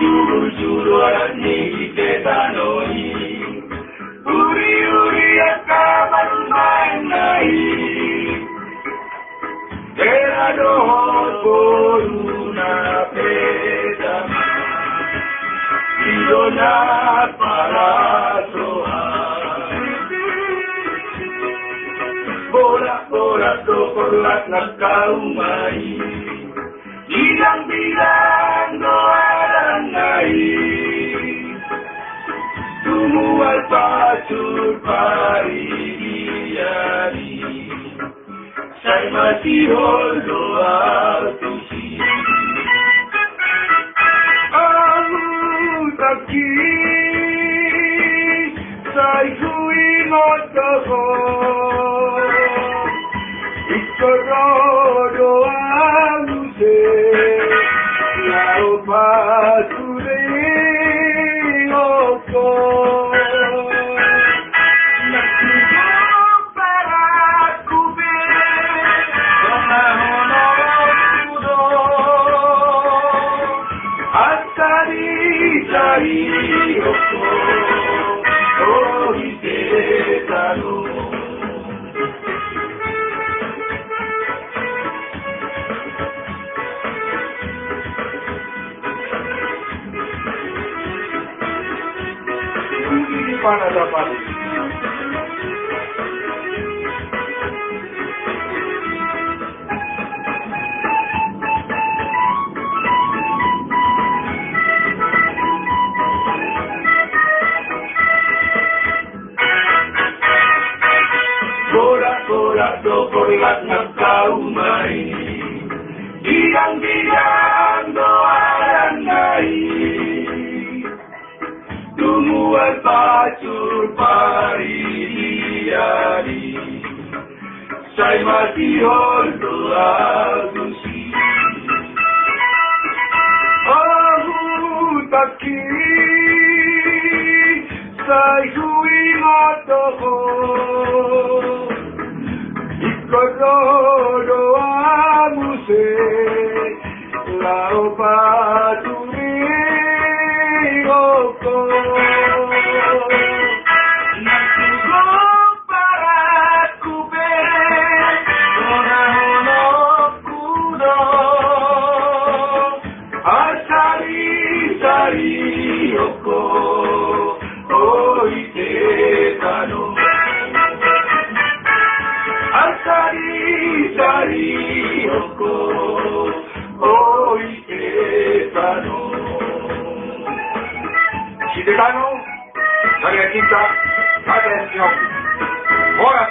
juru-juruは握ってたのにうりうり赤丸前ない Era dohor por una pedama Idona para soar Bola-bola por las kaumai Bilang-bilang doaran naik Tumual pasur paridiari Saya masih doa tusi Aku takut Saya kui motoho Ikut doa se Lau pasure oko Mana dapat Bola-bola dokorlat nagkaumay Diang-diang doaran naik Tumual pasur paridiari Saya masih doa tusi Aku takut Saya kui motoho Ikut doamu se Lau paturi oko Ciudadano, la realtà, atención, ora